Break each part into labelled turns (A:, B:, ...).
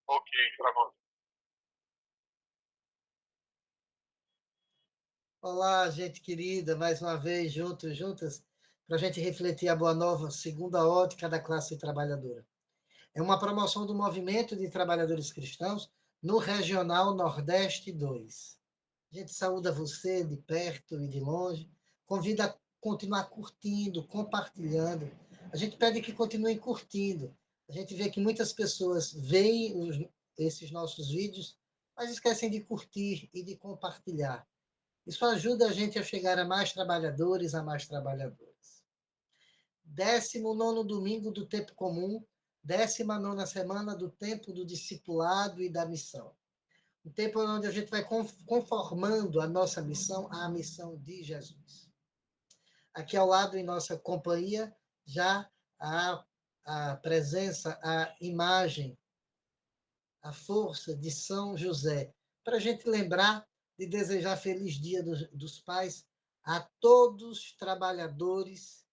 A: Ok, gravando.
B: Olá, gente querida, mais uma vez juntos, juntas, para a gente refletir a Boa Nova, segunda ótica da classe trabalhadora. É uma promoção do Movimento de Trabalhadores Cristãos no Regional Nordeste 2. A gente saúda você de perto e de longe, convida a continuar curtindo, compartilhando. A gente pede que continuem curtindo. A gente vê que muitas pessoas veem esses nossos vídeos, mas esquecem de curtir e de compartilhar. Isso ajuda a gente a chegar a mais trabalhadores, a mais trabalhadoras. 19º domingo do tempo comum, 19ª semana do tempo do discipulado e da missão. Um tempo onde a gente vai conformando a nossa missão à missão de Jesus. Aqui ao lado, em nossa companhia, já a presença, a imagem, a força de São José, para a gente lembrar de desejar feliz dia dos pais a todos os trabalhadores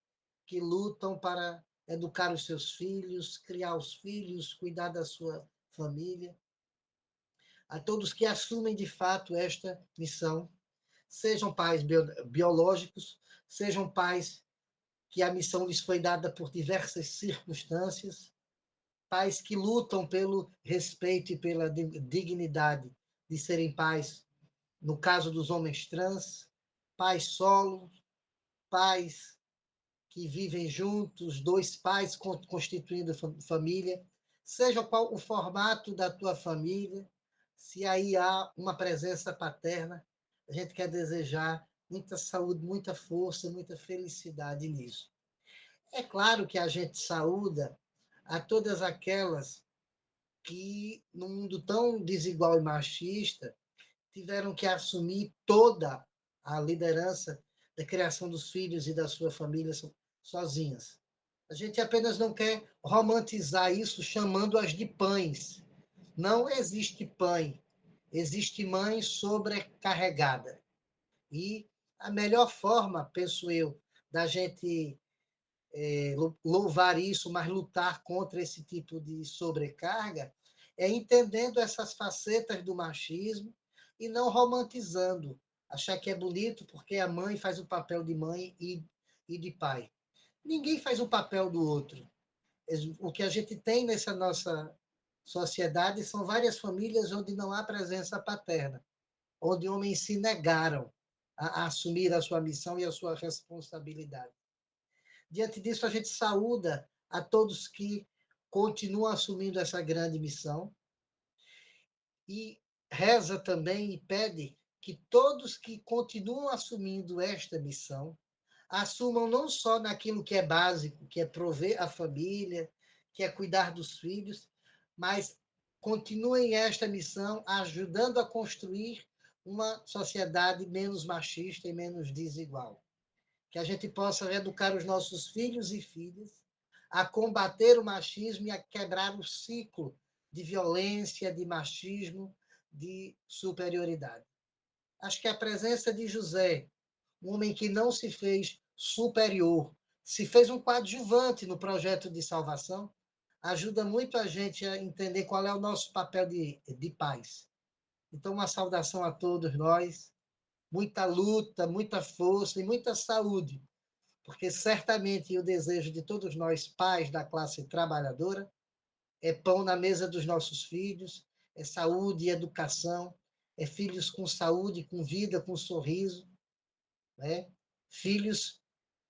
B: que lutam para educar os seus filhos, criar os filhos, cuidar da sua família, a todos que assumem de fato esta missão, sejam pais biológicos, sejam pais que a missão lhes foi dada por diversas circunstâncias, pais que lutam pelo respeito e pela dignidade de serem pais, no caso dos homens trans, pais solos, pais que vivem juntos, dois pais constituindo família, seja qual o formato da tua família, se aí há uma presença paterna, a gente quer desejar muita saúde, muita força, muita felicidade nisso. É claro que a gente saúda a todas aquelas que, num mundo tão desigual e machista, tiveram que assumir toda a liderança da criação dos filhos e da sua família sozinhas. A gente apenas não quer romantizar isso chamando-as de pães. Não existe pãe, existe mãe sobrecarregada. E a melhor forma, penso eu, da gente louvar isso, mas lutar contra esse tipo de sobrecarga, é entendendo essas facetas do machismo e não romantizando. Achar que é bonito porque a mãe faz o papel de mãe e de pai. Ninguém faz o papel do outro. O que a gente tem nessa nossa sociedade são várias famílias onde não há presença paterna, onde homens se negaram a assumir a sua missão e a sua responsabilidade. Diante disso, a gente saúda a todos que continuam assumindo essa grande missão e reza também e pede que todos que continuam assumindo esta missão assumam não só naquilo que é básico, que é prover a família, que é cuidar dos filhos, mas continuem esta missão ajudando a construir uma sociedade menos machista e menos desigual. Que a gente possa educar os nossos filhos e filhas a combater o machismo e a quebrar o ciclo de violência, de machismo, de superioridade. Acho que a presença de José, um homem que não se fez superior, se fez um coadjuvante no projeto de salvação, ajuda muito a gente a entender qual é o nosso papel de paz. Então, uma saudação a todos nós, muita luta, muita força e muita saúde, porque certamente o desejo de todos nós, pais da classe trabalhadora, é pão na mesa dos nossos filhos, é saúde e educação, é filhos com saúde, com vida, com sorriso, né? Filhos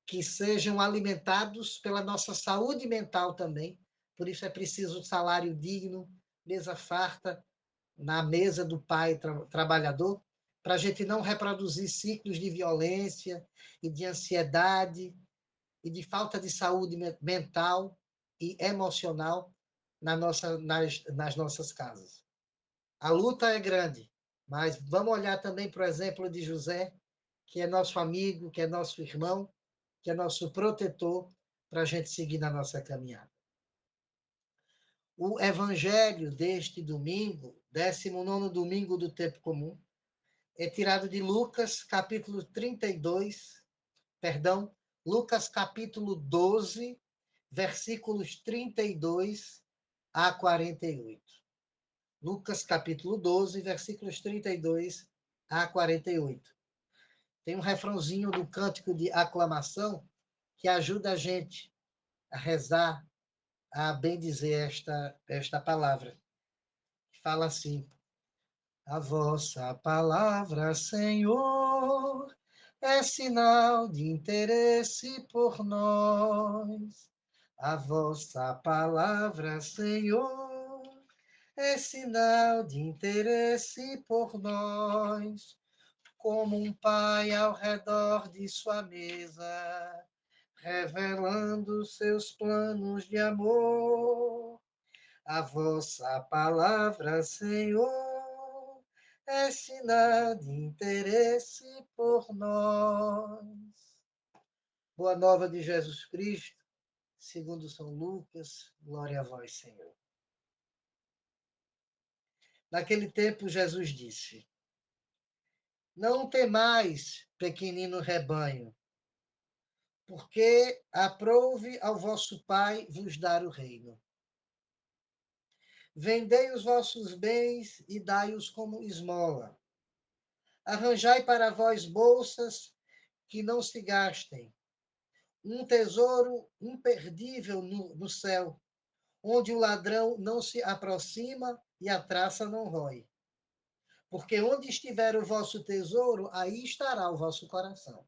B: que sejam alimentados pela nossa saúde mental também. Por isso é preciso salário digno, mesa farta na mesa do pai trabalhador, para a gente não reproduzir ciclos de violência e de ansiedade e de falta de saúde mental e emocional nas nossas casas. A luta é grande, mas vamos olhar também para o exemplo de José, que é nosso amigo, que é nosso irmão, que é nosso protetor, para a gente seguir na nossa caminhada. O evangelho deste domingo, 19º domingo do tempo comum, é tirado de Lucas, capítulo 32, perdão, Lucas capítulo 12, versículos 32 a 48. Lucas capítulo 12, versículos 32 a 48. Tem um refrãozinho do cântico de aclamação que ajuda a gente a rezar, a bendizer esta palavra. Fala assim: a vossa palavra, Senhor, é sinal de interesse por nós. A vossa palavra, Senhor, é sinal de interesse por nós. Como um pai ao redor de sua mesa, revelando seus planos de amor. A vossa palavra, Senhor, é sinal de interesse por nós. Boa nova de Jesus Cristo, segundo São Lucas, glória a vós, Senhor. Naquele tempo, Jesus disse: não temais, pequenino rebanho, porque aprouve ao vosso Pai vos dar o reino. Vendei os vossos bens e dai-os como esmola. Arranjai para vós bolsas que não se gastem, um tesouro imperdível no céu, onde o ladrão não se aproxima e a traça não rói. Porque onde estiver o vosso tesouro, aí estará o vosso coração.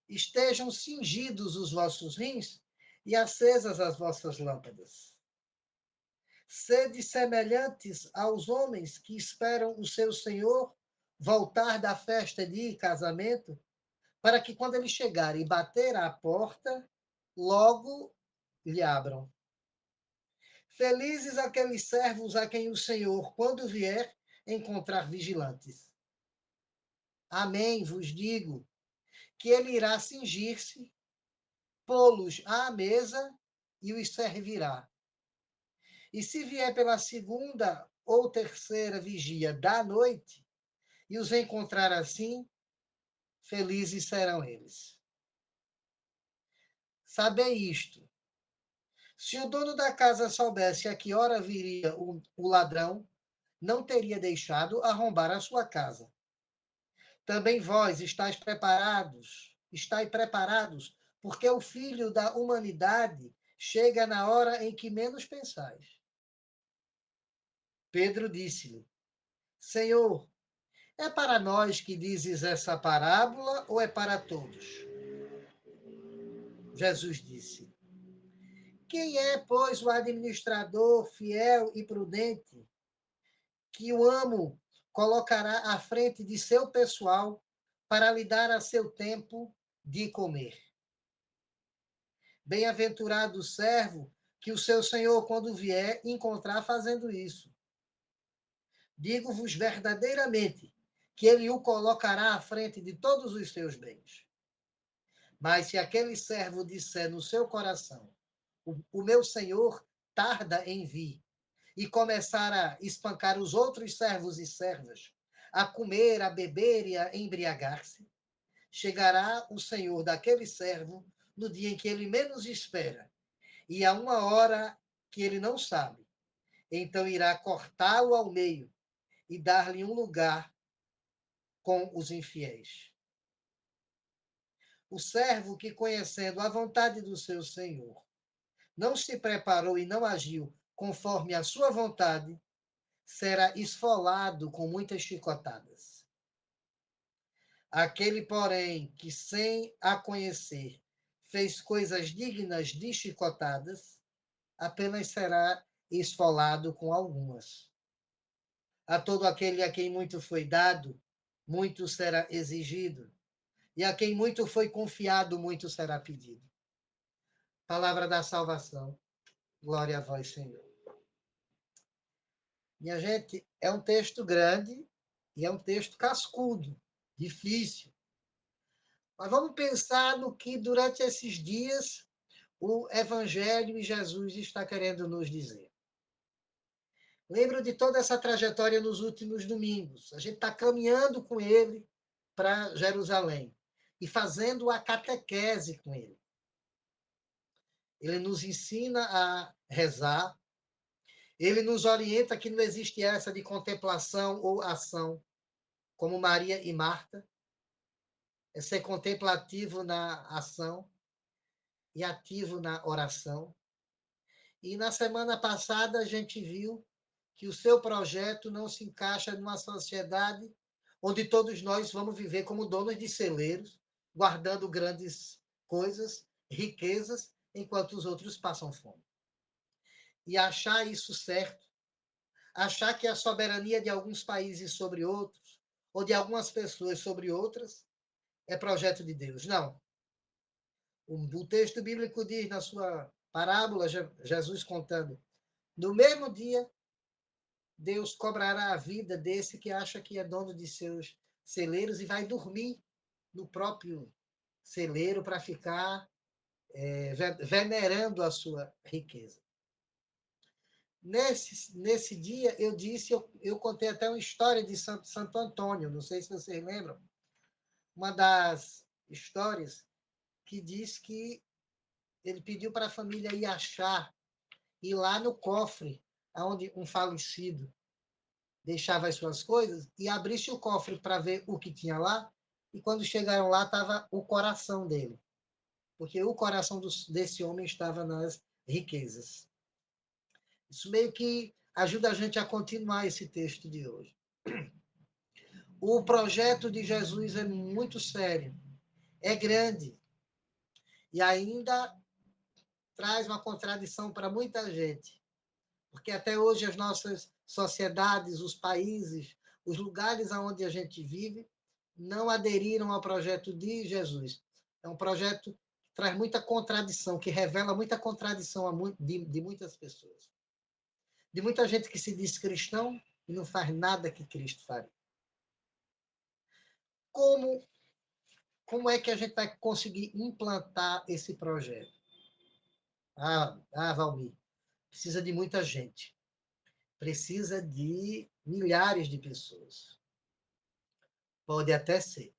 B: Estejam cingidos os vossos rins e acesas as vossas lâmpadas. Sede semelhantes aos homens que esperam o seu Senhor voltar da festa de casamento, para que quando ele chegar e bater à porta, logo lhe abram. Felizes aqueles servos a quem o Senhor, quando vier, encontrar vigilantes. Amém, vos digo, que ele irá cingir-se, pô-los à mesa e os servirá. E se vier pela segunda ou terceira vigia da noite, e os encontrar assim, felizes serão eles. Sabei isto: se o dono da casa soubesse a que hora viria o ladrão, não teria deixado arrombar a sua casa. Também vós estáis preparados, porque o Filho da humanidade chega na hora em que menos pensais. Pedro disse-lhe: Senhor, é para nós que dizes essa parábola ou é para todos? Jesus disse: quem é, pois, o administrador fiel e prudente que o amo colocará à frente de seu pessoal para lhe dar a seu tempo de comer? Bem-aventurado o servo que o seu senhor, quando vier, encontrar fazendo isso. Digo-vos verdadeiramente que ele o colocará à frente de todos os seus bens. Mas se aquele servo disser no seu coração, o meu senhor tarda em vir, e começar a espancar os outros servos e servas, a comer, a beber e a embriagar-se, chegará o senhor daquele servo no dia em que ele menos espera, e a uma hora que ele não sabe. Então irá cortá-lo ao meio e dar-lhe um lugar com os infiéis. O servo que, conhecendo a vontade do seu senhor, não se preparou e não agiu conforme a sua vontade, será esfolado com muitas chicotadas. Aquele, porém, que sem a conhecer fez coisas dignas de chicotadas, apenas será esfolado com algumas. A todo aquele a quem muito foi dado, muito será exigido, e a quem muito foi confiado, muito será pedido. Palavra da salvação. Glória a vós, Senhor. Minha gente, é um texto grande e é um texto cascudo, difícil. Mas vamos pensar no que durante esses dias o Evangelho e Jesus está querendo nos dizer. Lembro de toda essa trajetória nos últimos domingos. A gente está caminhando com ele para Jerusalém e fazendo a catequese com ele. Ele nos ensina a rezar, ele nos orienta que não existe essa de contemplação ou ação, como Maria e Marta, é ser contemplativo na ação e ativo na oração. E na semana passada a gente viu que o seu projeto não se encaixa numa sociedade onde todos nós vamos viver como donos de celeiros, guardando grandes coisas, riquezas, enquanto os outros passam fome. E achar isso certo, achar que a soberania de alguns países sobre outros, ou de algumas pessoas sobre outras, é projeto de Deus. Não. O texto bíblico diz na sua parábola, Jesus contando, no mesmo dia, Deus cobrará a vida desse que acha que é dono de seus celeiros e vai dormir no próprio celeiro para ficar venerando a sua riqueza. Nesse dia, eu contei até uma história de Santo Antônio, não sei se vocês lembram, uma das histórias que diz que ele pediu para a família ir achar, ir lá no cofre, onde um falecido deixava as suas coisas, e abrisse o cofre para ver o que tinha lá, e quando chegaram lá estava o coração dele, porque o coração desse homem estava nas riquezas. Isso meio que ajuda a gente a continuar esse texto de hoje. O projeto de Jesus é muito sério, é grande, e ainda traz uma contradição para muita gente, porque até hoje as nossas sociedades, os países, os lugares onde a gente vive, não aderiram ao projeto de Jesus. É um projeto que traz muita contradição, que revela muita contradição de muitas pessoas. De muita gente que se diz cristão e não faz nada que Cristo faria. Como é que a gente vai conseguir implantar esse projeto? Valmir, precisa de muita gente. Precisa de milhares de pessoas. Pode até ser.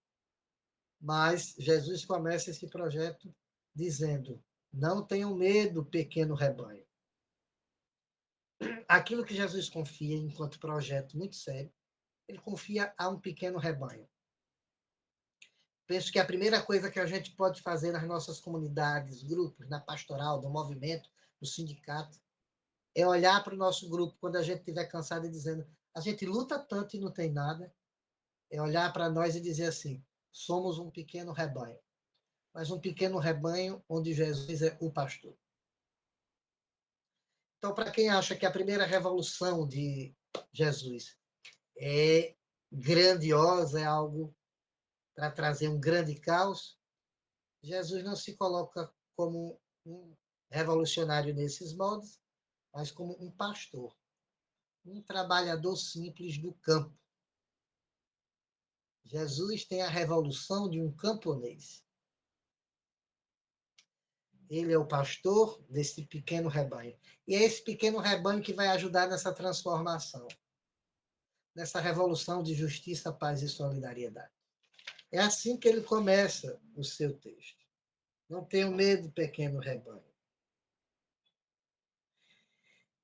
B: Mas Jesus começa esse projeto dizendo: não tenham medo, pequeno rebanho. Aquilo que Jesus confia enquanto projeto muito sério, ele confia a um pequeno rebanho. Penso que a primeira coisa que a gente pode fazer nas nossas comunidades, grupos, na pastoral, no movimento, no sindicato, é olhar para o nosso grupo quando a gente estiver cansado e dizendo: a gente luta tanto e não tem nada. É olhar para nós e dizer assim: somos um pequeno rebanho, mas um pequeno rebanho onde Jesus é o pastor. Então, para quem acha que a primeira revolução de Jesus é grandiosa, é algo para trazer um grande caos, Jesus não se coloca como um revolucionário nesses moldes, mas como um pastor, um trabalhador simples do campo. Jesus tem a revolução de um camponês. Ele é o pastor desse pequeno rebanho. E é esse pequeno rebanho que vai ajudar nessa transformação, nessa revolução de justiça, paz e solidariedade. É assim que ele começa o seu texto. Não tenham medo, pequeno rebanho.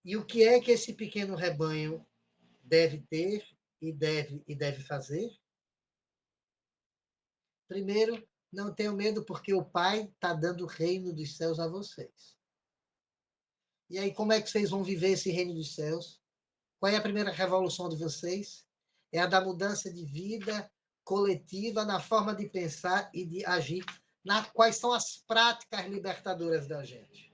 B: E o que é que esse pequeno rebanho deve ter e deve fazer? Primeiro, não tenham medo, porque o Pai está dando o reino dos céus a vocês. E aí, como é que vocês vão viver esse reino dos céus? Qual é a primeira revolução de vocês? É a da mudança de vida coletiva, na forma de pensar e de agir. Quais são as práticas libertadoras da gente?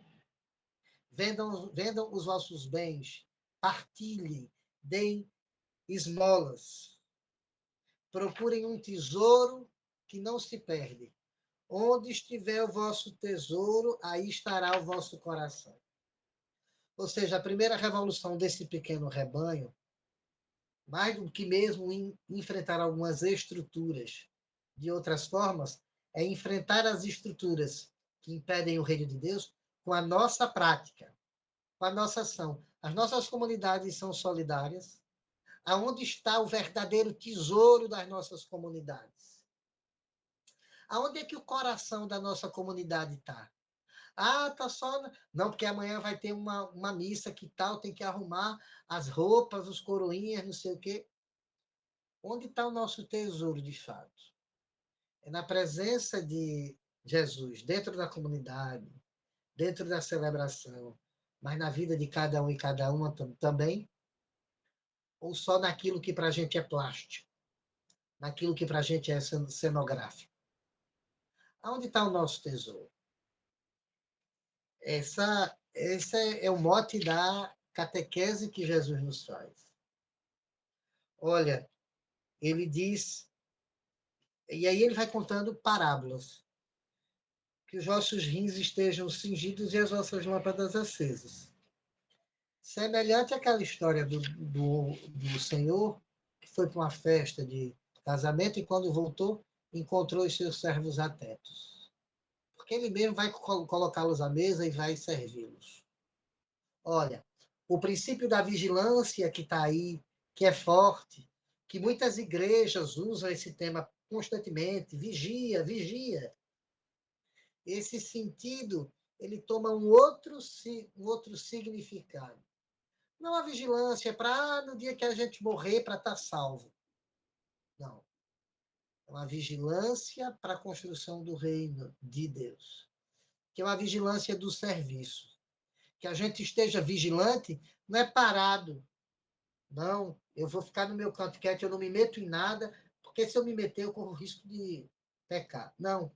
B: Vendam os vossos bens, partilhem, deem esmolas. Procurem um tesouro que não se perde. Onde estiver o vosso tesouro, aí estará o vosso coração. Ou seja, a primeira revolução desse pequeno rebanho, mais do que mesmo enfrentar algumas estruturas de outras formas, é enfrentar as estruturas que impedem o reino de Deus com a nossa prática, com a nossa ação. As nossas comunidades são solidárias. Aonde está o verdadeiro tesouro das nossas comunidades? Aonde é que o coração da nossa comunidade está? Ah, tá só. Não, porque amanhã vai ter uma missa que tal, tem que arrumar as roupas, os coroinhas, não sei o quê. Onde está o nosso tesouro, de fato? É na presença de Jesus, dentro da comunidade, dentro da celebração, mas na vida de cada um e cada uma também? Ou só naquilo que para a gente é plástico, naquilo que para a gente é cenográfico? Aonde está o nosso tesouro? Esse é o mote da catequese que Jesus nos faz. Olha, ele diz, e aí ele vai contando parábolas, que os vossos rins estejam cingidos e as vossas lâmpadas acesas. Semelhante àquela história do Senhor, que foi para uma festa de casamento e quando voltou, encontrou os seus servos atentos. Porque ele mesmo vai colocá-los à mesa e vai servi-los. Olha, o princípio da vigilância que está aí, que é forte, que muitas igrejas usam esse tema constantemente, vigia, vigia. Esse sentido, ele toma um outro significado. Não a vigilância para no dia que a gente morrer para estar salvo. Não. É uma vigilância para a construção do reino de Deus. Que é uma vigilância do serviço. Que a gente esteja vigilante não é parado. Não, eu vou ficar no meu canto quieto, eu não me meto em nada, porque se eu me meter, eu corro risco de pecar. Não.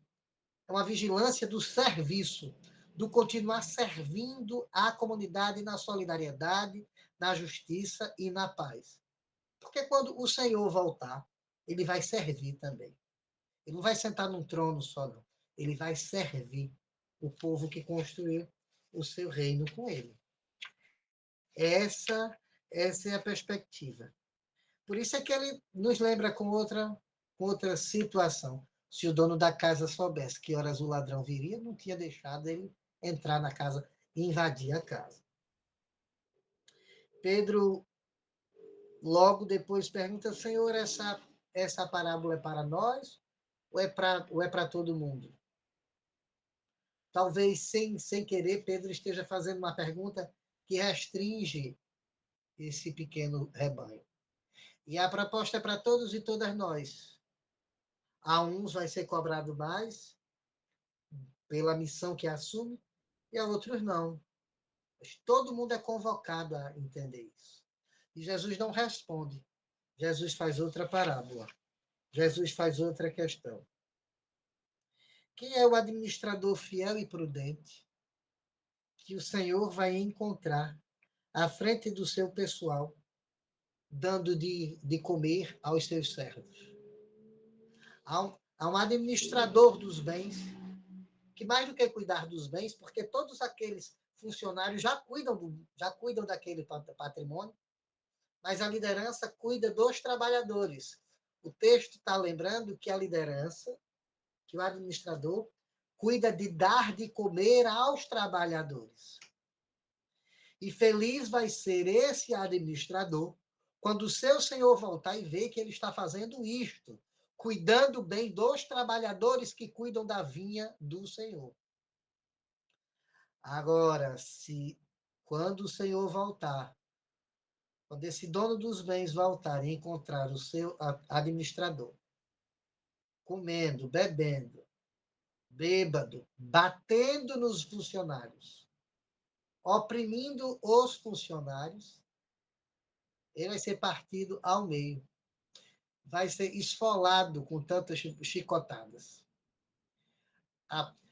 B: É uma vigilância do serviço, do continuar servindo a comunidade na solidariedade, na justiça e na paz. Porque quando o Senhor voltar, ele vai servir também. Ele não vai sentar num trono só, não. Ele vai servir o povo que construiu o seu reino com ele. Essa, essa é a perspectiva. Por isso é que ele nos lembra com outra situação. Se o dono da casa soubesse que horas o ladrão viria, não tinha deixado ele entrar na casa e invadir a casa. Pedro logo depois pergunta, Senhor, essa parábola é para nós ou é para todo mundo? Talvez sem querer, Pedro esteja fazendo uma pergunta que restringe esse pequeno rebanho. E a proposta é para todos e todas nós. A uns vai ser cobrado mais pela missão que assume, e a outros não. Mas todo mundo é convocado a entender isso. E Jesus não responde. Jesus faz outra parábola. Jesus faz outra questão. Quem é o administrador fiel e prudente que o Senhor vai encontrar à frente do seu pessoal, dando de comer aos seus servos? Há um administrador dos bens, que mais do que cuidar dos bens, porque todos aqueles funcionários já cuidam daquele patrimônio, mas a liderança cuida dos trabalhadores. O texto está lembrando que a liderança, que o administrador, cuida de dar de comer aos trabalhadores. E feliz vai ser esse administrador quando o seu senhor voltar e ver que ele está fazendo isto, cuidando bem dos trabalhadores que cuidam da vinha do Senhor. Agora, se quando o Senhor voltar, quando esse dono dos bens voltar e encontrar o seu administrador comendo, bebendo, bêbado, batendo nos funcionários, oprimindo os funcionários, ele vai ser partido ao meio, vai ser esfolado com tantas chicotadas.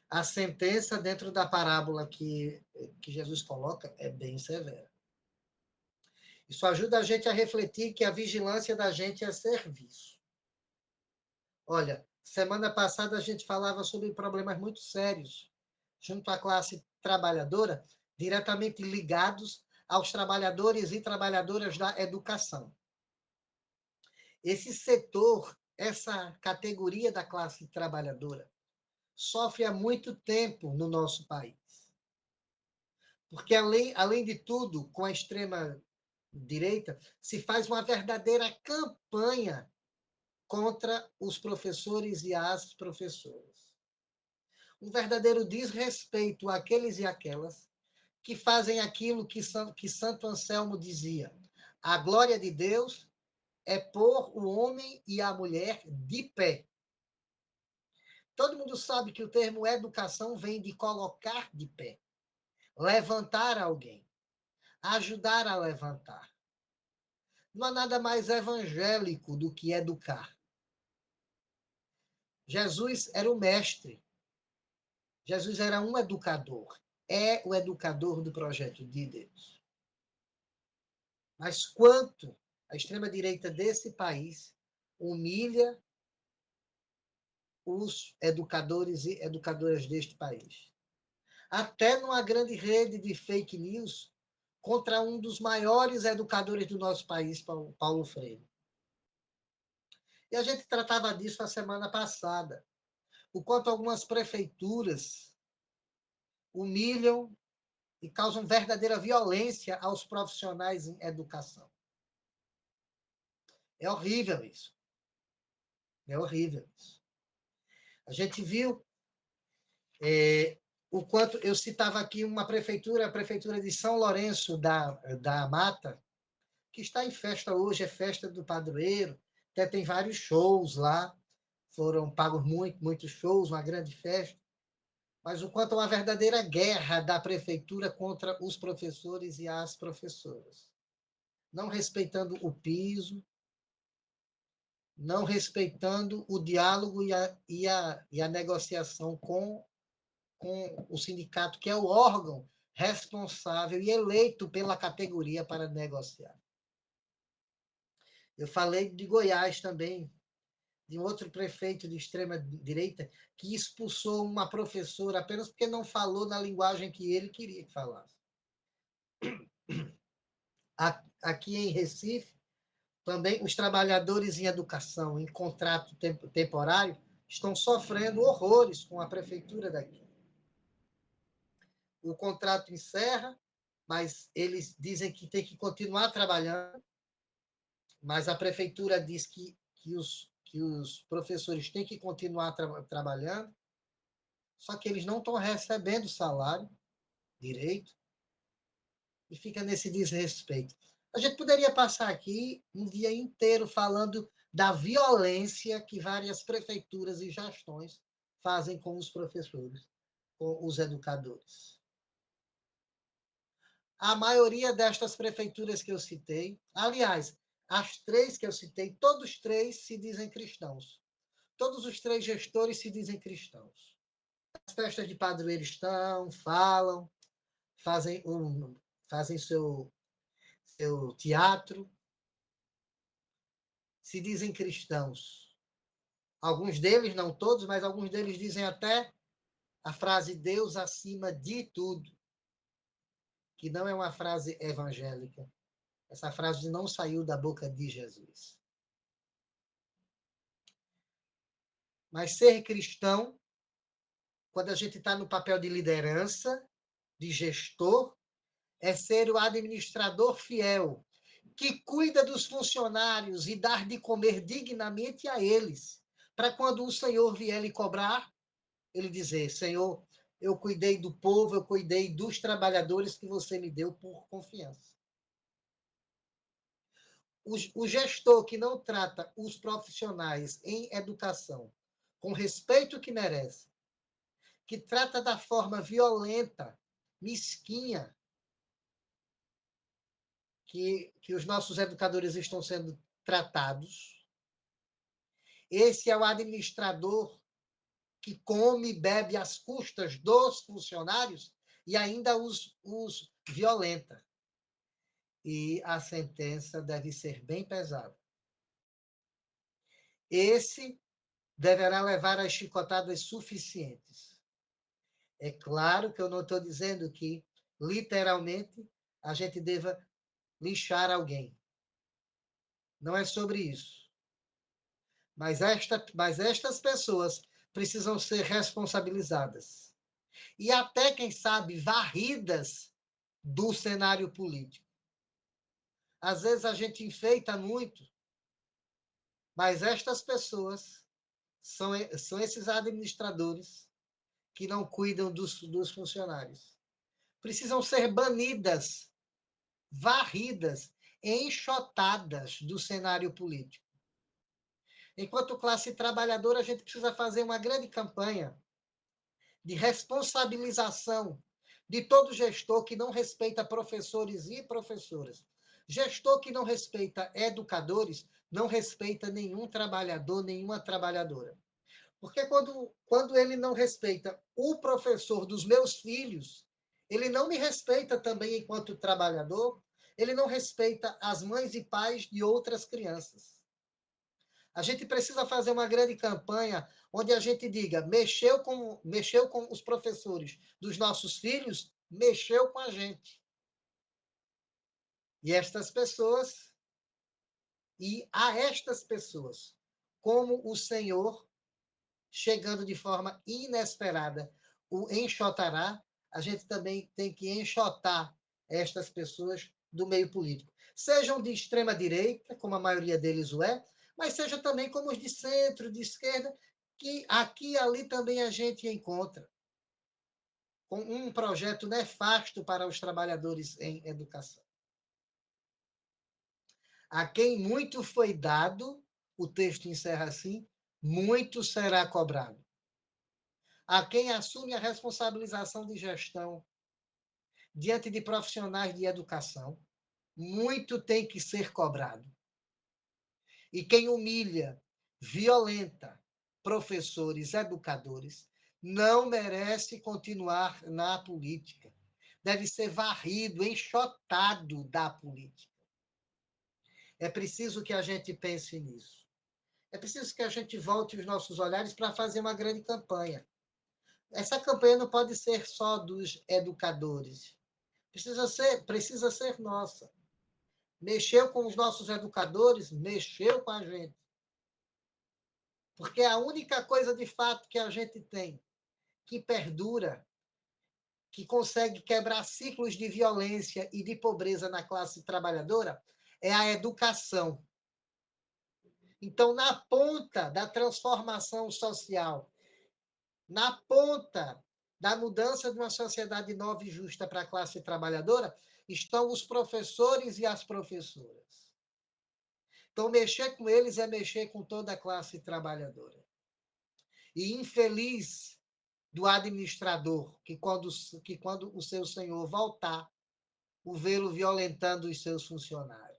B: A sentença dentro da parábola que Jesus coloca é bem severa. Isso ajuda a gente a refletir que a vigilância da gente é serviço. Olha, semana passada a gente falava sobre problemas muito sérios junto à classe trabalhadora, diretamente ligados aos trabalhadores e trabalhadoras da educação. Esse setor, essa categoria da classe trabalhadora, sofre há muito tempo no nosso país. Porque, além de tudo, com a extrema-direita, se faz uma verdadeira campanha contra os professores e as professoras. um verdadeiro desrespeito àqueles e aquelas que fazem aquilo que Santo Anselmo dizia: a glória de Deus é pôr o homem e a mulher de pé. Todo mundo sabe que o termo educação vem de colocar de pé, levantar alguém, ajudar a levantar. Não há nada mais evangélico do que educar. Jesus era o mestre. Jesus era um educador. É o educador do projeto de Deus. Mas quanto a extrema-direita desse país humilha os educadores e educadoras deste país. Até numa grande rede de fake news contra um dos maiores educadores do nosso país, Paulo Freire. E a gente tratava disso a semana passada, o quanto algumas prefeituras humilham e causam verdadeira violência aos profissionais em educação. É horrível isso. É horrível isso. A gente viu o quanto eu citava aqui uma prefeitura, a prefeitura de São Lourenço da Mata, que está em festa hoje, é festa do padroeiro, até tem vários shows lá, foram pagos muitos shows, uma grande festa, mas o quanto é uma verdadeira guerra da prefeitura contra os professores e as professoras. Não respeitando o piso, não respeitando o diálogo e a negociação com o sindicato, que é o órgão responsável e eleito pela categoria para negociar. Eu falei de Goiás também, de um outro prefeito de extrema-direita que expulsou uma professora apenas porque não falou na linguagem que ele queria que falasse. Aqui em Recife, também os trabalhadores em educação, em contrato temporário, estão sofrendo horrores com a prefeitura daqui. O contrato encerra, mas eles dizem que tem que continuar trabalhando, mas a prefeitura diz que os professores têm que continuar trabalhando, só que eles não estão recebendo salário direito e fica nesse desrespeito. A gente poderia passar aqui um dia inteiro falando da violência que várias prefeituras e gestões fazem com os professores, com os educadores. A maioria destas prefeituras que eu citei, aliás, as três que eu citei, todos três se dizem cristãos. Todos os três gestores se dizem cristãos. As festas de padroeiro estão, falam, fazem seu teatro, se dizem cristãos. Alguns deles, não todos, mas alguns deles dizem até a frase Deus acima de tudo, que não é uma frase evangélica. Essa frase não saiu da boca de Jesus. Mas ser cristão, quando a gente está no papel de liderança, de gestor, é ser o administrador fiel, que cuida dos funcionários e dar de comer dignamente a eles, para quando o Senhor vier lhe cobrar, ele dizer, Senhor, eu cuidei do povo, eu cuidei dos trabalhadores que você me deu por confiança. O gestor que não trata os profissionais em educação com respeito que merece, que trata da forma violenta, mesquinha, que os nossos educadores estão sendo tratados. Esse é o administrador que come e bebe às custas dos funcionários e ainda os violenta. E a sentença deve ser bem pesada. Esse deverá levar as chicotadas suficientes. É claro que eu não estou dizendo que, literalmente, a gente deva lixar alguém. Não é sobre isso. Mas estas pessoas precisam ser responsabilizadas. E até, quem sabe, varridas do cenário político. Às vezes a gente enfeita muito, mas estas pessoas são esses administradores que não cuidam dos funcionários. Precisam ser banidas, varridas, enxotadas do cenário político. Enquanto classe trabalhadora, a gente precisa fazer uma grande campanha de responsabilização de todo gestor que não respeita professores e professoras. Gestor que não respeita educadores, não respeita nenhum trabalhador, nenhuma trabalhadora. Porque quando ele não respeita o professor dos meus filhos, ele não me respeita também enquanto trabalhador, ele não respeita as mães e pais de outras crianças. A gente precisa fazer uma grande campanha onde a gente diga: mexeu com os professores dos nossos filhos, mexeu com a gente. E a estas pessoas, como o Senhor, chegando de forma inesperada, o enxotará, a gente também tem que enxotar estas pessoas do meio político. Sejam de extrema direita, como a maioria deles o é, mas seja também como os de centro, de esquerda, que aqui e ali também a gente encontra, com um projeto nefasto para os trabalhadores em educação. A quem muito foi dado, o texto encerra assim, muito será cobrado. A quem assume a responsabilização de gestão diante de profissionais de educação, muito tem que ser cobrado. E quem humilha, violenta professores, educadores, não merece continuar na política. Deve ser varrido, enxotado da política. É preciso que a gente pense nisso. É preciso que a gente volte os nossos olhares para fazer uma grande campanha. Essa campanha não pode ser só dos educadores. Precisa ser nossa. Mexeu com os nossos educadores, mexeu com a gente. Porque a única coisa de fato que a gente tem, que perdura, que consegue quebrar ciclos de violência e de pobreza na classe trabalhadora, é a educação. Então, na ponta da transformação social, na ponta da mudança de uma sociedade nova e justa para a classe trabalhadora, estão os professores e as professoras. Então, mexer com eles é mexer com toda a classe trabalhadora. E infeliz do administrador, que quando o seu senhor voltar, o vê-lo violentando os seus funcionários.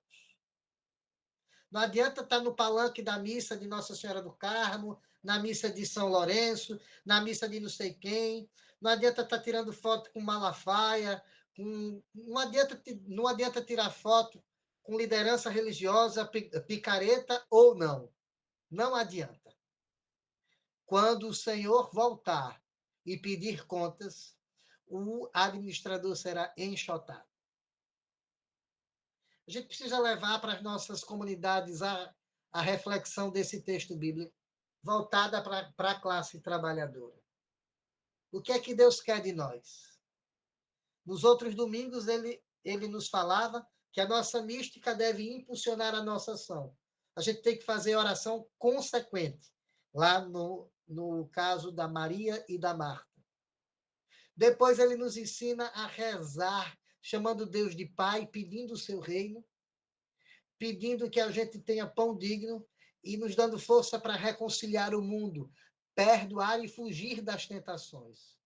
B: Não adianta estar no palanque da missa de Nossa Senhora do Carmo, na missa de São Lourenço, na missa de não sei quem. Não adianta estar tirando foto com Malafaia. Não adianta tirar foto com liderança religiosa, picareta ou não. Não adianta. Quando o Senhor voltar e pedir contas, o administrador será enxotado. A gente precisa levar para as nossas comunidades a reflexão desse texto bíblico, voltada para a classe trabalhadora. O que é que Deus quer de nós? Nos outros domingos, ele nos falava que a nossa mística deve impulsionar a nossa ação. A gente tem que fazer oração consequente, lá no caso da Maria e da Marta. Depois ele nos ensina a rezar, chamando Deus de Pai, pedindo o seu reino, pedindo que a gente tenha pão digno e nos dando força para reconciliar o mundo, perdoar e fugir das tentações.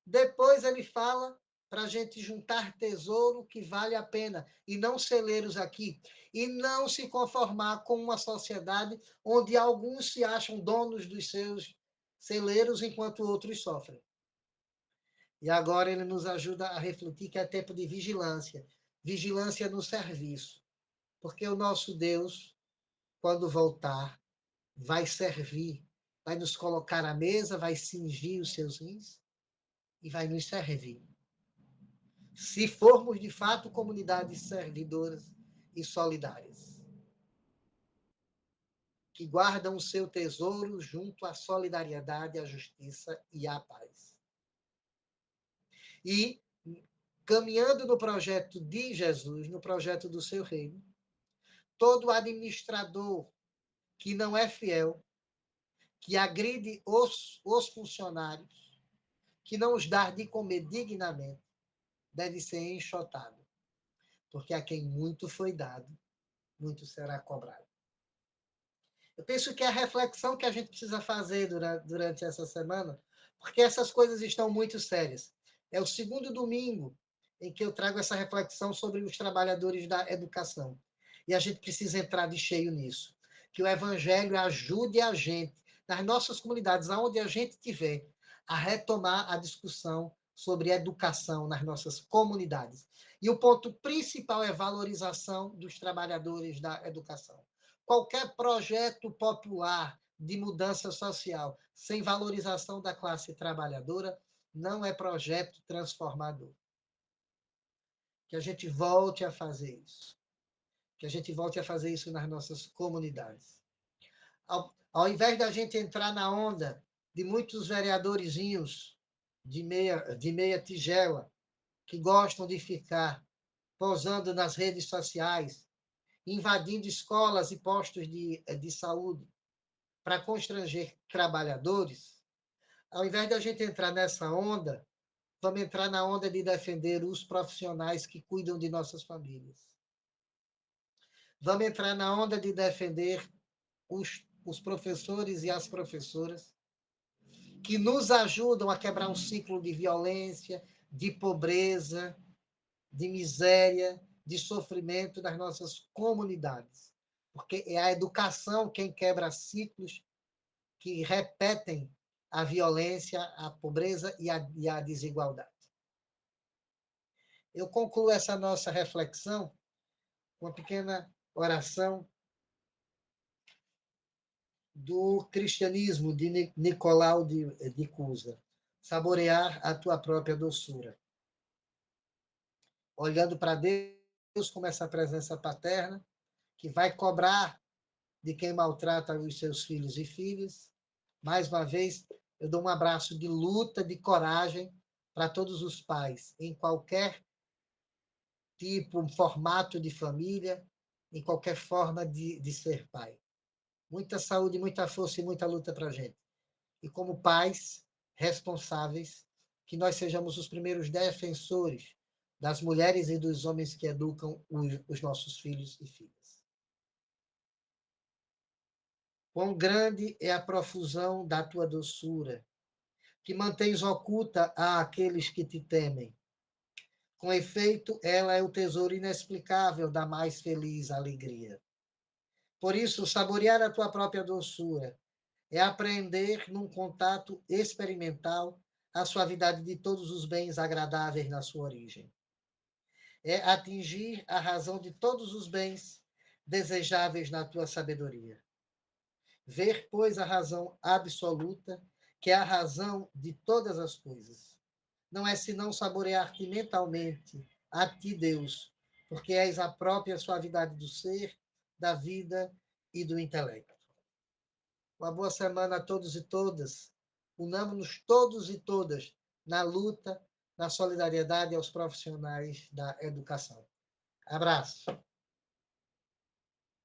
B: Depois ele fala para a gente juntar tesouro que vale a pena, e não celeiros aqui, e não se conformar com uma sociedade onde alguns se acham donos dos seus celeiros enquanto outros sofrem. E agora ele nos ajuda a refletir que é tempo de vigilância, vigilância no serviço, porque o nosso Deus, quando voltar, vai servir, vai nos colocar à mesa, vai cingir os seus rins e vai nos servir. Se formos, de fato, comunidades servidoras e solidárias, que guardam o seu tesouro junto à solidariedade, à justiça e à paz. E, caminhando no projeto de Jesus, no projeto do seu reino, todo administrador que não é fiel que agride os funcionários, que não os dá de comer dignamente, deve ser enxotado, porque a quem muito foi dado, muito será cobrado. Eu penso que é a reflexão que a gente precisa fazer durante essa semana, porque essas coisas estão muito sérias. É o segundo domingo em que eu trago essa reflexão sobre os trabalhadores da educação. E a gente precisa entrar de cheio nisso. Que o Evangelho ajude a gente, nas nossas comunidades, aonde a gente estiver, a retomar a discussão sobre educação nas nossas comunidades. E o ponto principal é valorização dos trabalhadores da educação. Qualquer projeto popular de mudança social sem valorização da classe trabalhadora não é projeto transformador. Que a gente volte a fazer isso. Que a gente volte a fazer isso nas nossas comunidades. Ao invés da gente entrar na onda de muitos vereadorzinhos de meia tigela que gostam de ficar posando nas redes sociais, invadindo escolas e postos de saúde para constranger trabalhadores, ao invés de a gente entrar nessa onda, vamos entrar na onda de defender os profissionais que cuidam de nossas famílias. Vamos entrar na onda de defender os professores e as professoras que nos ajudam a quebrar um ciclo de violência, de pobreza, de miséria, de sofrimento das nossas comunidades. Porque é a educação quem quebra ciclos que repetem a violência, a pobreza e a desigualdade. Eu concluo essa nossa reflexão com uma pequena oração do cristianismo de Nicolau de Cusa. Saborear a tua própria doçura. Olhando para Deus como essa presença paterna, que vai cobrar de quem maltrata os seus filhos e filhas. Mais uma vez, eu dou um abraço de luta, de coragem para todos os pais, em qualquer tipo, formato de família, em qualquer forma de ser pai. Muita saúde, muita força e muita luta para a gente. E como pais responsáveis, que nós sejamos os primeiros defensores das mulheres e dos homens que educam os nossos filhos e filhas. Quão grande é a profusão da tua doçura, que mantens oculta àqueles que te temem. Com efeito, ela é o tesouro inexplicável da mais feliz alegria. Por isso, saborear a tua própria doçura é aprender num contato experimental a suavidade de todos os bens agradáveis na sua origem. É atingir a razão de todos os bens desejáveis na tua sabedoria. Ver, pois, a razão absoluta, que é a razão de todas as coisas. Não é senão saborear-te mentalmente a ti, Deus, porque és a própria suavidade do ser, da vida e do intelecto. Uma boa semana a todos e todas. Unamos-nos todos e todas na luta, na solidariedade aos profissionais da educação. Abraço.